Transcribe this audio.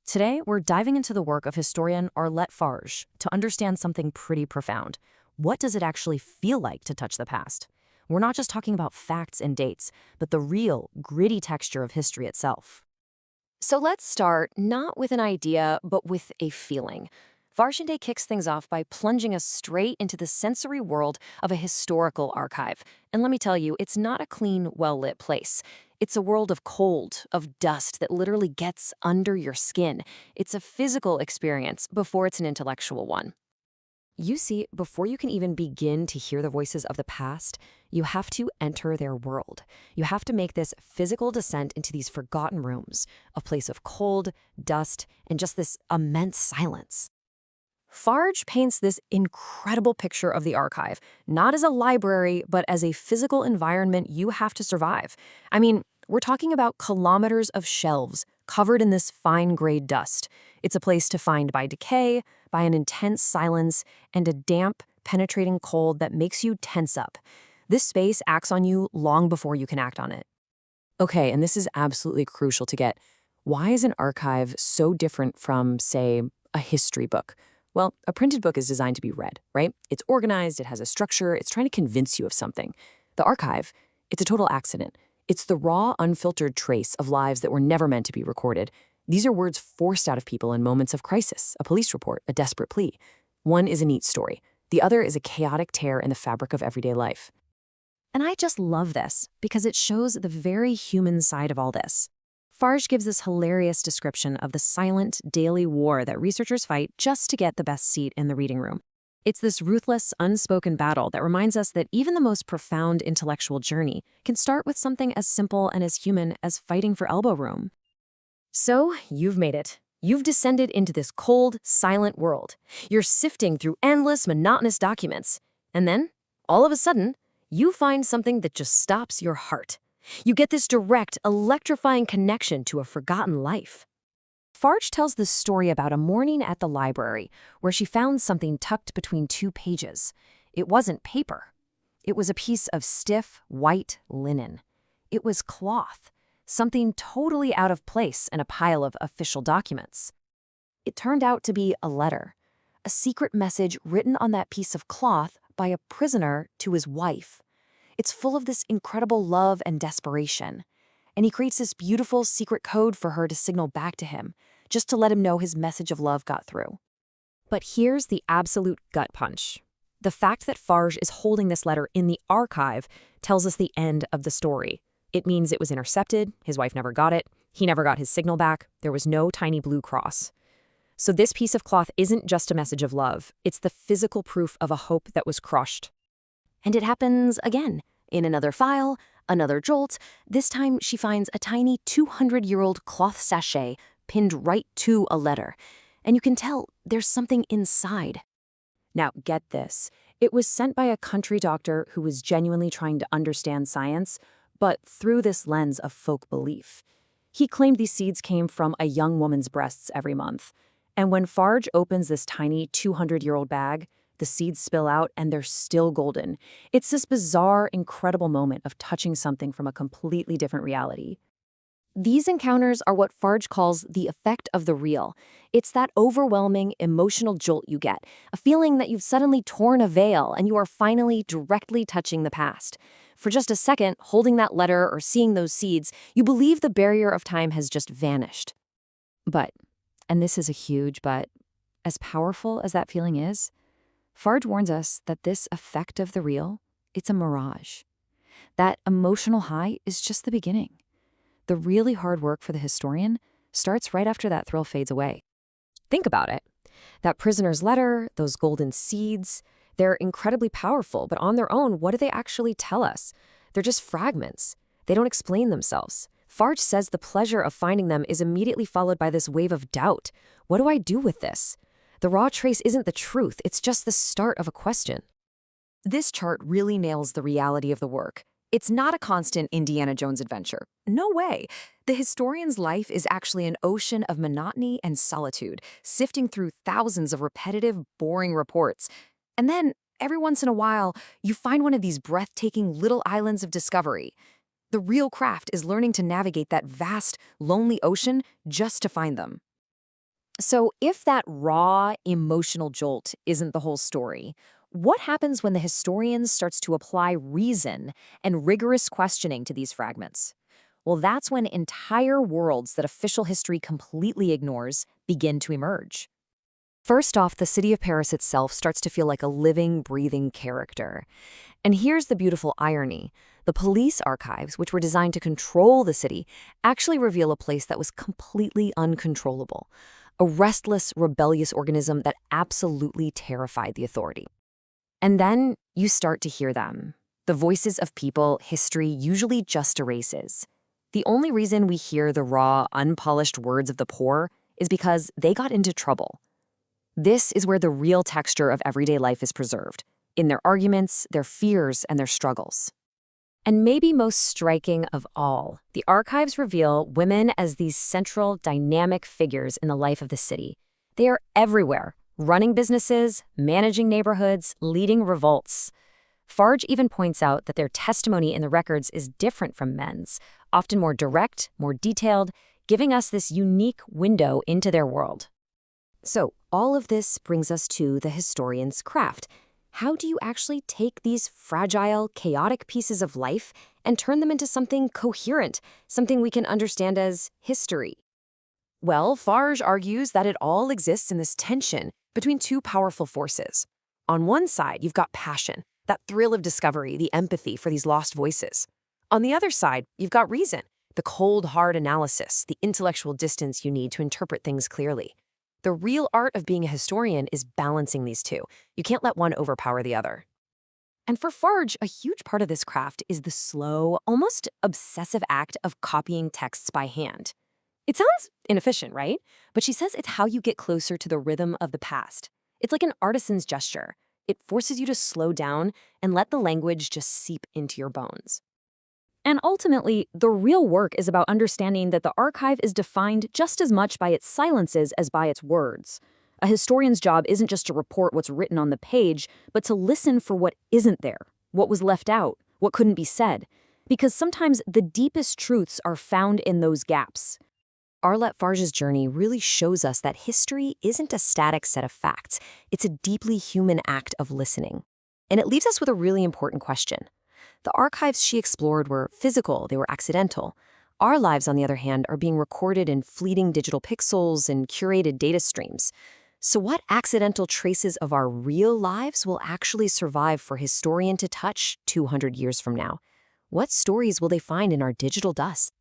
Today, we're diving into the work of historian Arlette Farge to understand something pretty profound. What does it actually feel like to touch the past? We're not just talking about facts and dates, but the real, gritty texture of history itself. So let's start not with an idea, but with a feeling. Farshinde kicks things off by plunging us straight into the sensory world of a historical archive. And let me tell you, it's not a clean, well-lit place. It's a world of cold, of dust that literally gets under your skin. It's a physical experience before it's an intellectual one. You see, before you can even begin to hear the voices of the past, you have to enter their world. You have to make this physical descent into these forgotten rooms, a place of cold, dust, and just this immense silence. Farge paints this incredible picture of the archive, not as a library, but as a physical environment you have to survive. I mean, we're talking about kilometers of shelves covered in this fine-grade dust. It's a place defined by decay, by an intense silence, and a damp, penetrating cold that makes you tense up. This space acts on you long before you can act on it. Okay, and this is absolutely crucial to get. Why is an archive so different from, say, a history book? Well, a printed book is designed to be read, right? It's organized, it has a structure, it's trying to convince you of something. The archive, it's a total accident. It's the raw, unfiltered trace of lives that were never meant to be recorded. These are words forced out of people in moments of crisis, a police report, a desperate plea. One is a neat story. The other is a chaotic tear in the fabric of everyday life. And I just love this because it shows the very human side of all this. Farge gives this hilarious description of the silent, daily war that researchers fight just to get the best seat in the reading room. It's this ruthless, unspoken battle that reminds us that even the most profound intellectual journey can start with something as simple and as human as fighting for elbow room. So, you've made it. You've descended into this cold, silent world. You're sifting through endless, monotonous documents. And then, all of a sudden, you find something that just stops your heart. You get this direct, electrifying connection to a forgotten life. Farge tells this story about a morning at the library where she found something tucked between two pages. It wasn't paper. It was a piece of stiff, white linen. It was cloth, something totally out of place in a pile of official documents. It turned out to be a letter, a secret message written on that piece of cloth by a prisoner to his wife. It's full of this incredible love and desperation. And he creates this beautiful secret code for her to signal back to him, just to let him know his message of love got through. But here's the absolute gut punch. The fact that Farge is holding this letter in the archive tells us the end of the story. It means it was intercepted, his wife never got it, he never got his signal back, there was no tiny blue cross. So this piece of cloth isn't just a message of love, it's the physical proof of a hope that was crushed. And it happens again. In another file, another jolt. This time she finds a tiny 200-year-old cloth sachet pinned right to a letter. And you can tell there's something inside. Now, get this. It was sent by a country doctor who was genuinely trying to understand science, but through this lens of folk belief. He claimed these seeds came from a young woman's breasts every month. And when Farge opens this tiny 200-year-old bag, the seeds spill out and they're still golden. It's this bizarre, incredible moment of touching something from a completely different reality. These encounters are what Farge calls the effect of the real. It's that overwhelming, emotional jolt you get, a feeling that you've suddenly torn a veil and you are finally directly touching the past. For just a second, holding that letter or seeing those seeds, you believe the barrier of time has just vanished. But, and this is a huge but, as powerful as that feeling is, Farge warns us that this effect of the real, it's a mirage. That emotional high is just the beginning. The really hard work for the historian starts right after that thrill fades away. Think about it. That prisoner's letter, those golden seeds, they're incredibly powerful, but on their own, what do they actually tell us? They're just fragments. They don't explain themselves. Farge says the pleasure of finding them is immediately followed by this wave of doubt. What do I do with this? The raw trace isn't the truth, it's just the start of a question. This chart really nails the reality of the work. It's not a constant Indiana Jones adventure. No way. The historian's life is actually an ocean of monotony and solitude, sifting through thousands of repetitive, boring reports. And then, every once in a while, you find one of these breathtaking little islands of discovery. The real craft is learning to navigate that vast, lonely ocean just to find them. So, if that raw, emotional jolt isn't the whole story, what happens when the historian starts to apply reason and rigorous questioning to these fragments? Well, that's when entire worlds that official history completely ignores begin to emerge. First off, the city of Paris itself starts to feel like a living, breathing character. And here's the beautiful irony. The police archives, which were designed to control the city, actually reveal a place that was completely uncontrollable. A restless, rebellious organism that absolutely terrified the authority. And then you start to hear them. The voices of people history usually just erases. The only reason we hear the raw, unpolished words of the poor is because they got into trouble. This is where the real texture of everyday life is preserved, in their arguments, their fears, and their struggles. And maybe most striking of all, the archives reveal women as these central, dynamic figures in the life of the city. They are everywhere, running businesses, managing neighborhoods, leading revolts. Farge even points out that their testimony in the records is different from men's, often more direct, more detailed, giving us this unique window into their world. So, all of this brings us to the historian's craft. How do you actually take these fragile, chaotic pieces of life and turn them into something coherent, something we can understand as history? Well, Farge argues that it all exists in this tension between two powerful forces. On one side, you've got passion, that thrill of discovery, the empathy for these lost voices. On the other side, you've got reason, the cold, hard analysis, the intellectual distance you need to interpret things clearly. The real art of being a historian is balancing these two. You can't let one overpower the other. And for Farge, a huge part of this craft is the slow, almost obsessive act of copying texts by hand. It sounds inefficient, right? But she says it's how you get closer to the rhythm of the past. It's like an artisan's gesture. It forces you to slow down and let the language just seep into your bones. And ultimately, the real work is about understanding that the archive is defined just as much by its silences as by its words. A historian's job isn't just to report what's written on the page, but to listen for what isn't there, what was left out, what couldn't be said. Because sometimes the deepest truths are found in those gaps. Arlette Farge's journey really shows us that history isn't a static set of facts. It's a deeply human act of listening. And it leaves us with a really important question. The archives she explored were physical, they were accidental. Our lives, on the other hand, are being recorded in fleeting digital pixels and curated data streams. So what accidental traces of our real lives will actually survive for a historian to touch 200 years from now? What stories will they find in our digital dust?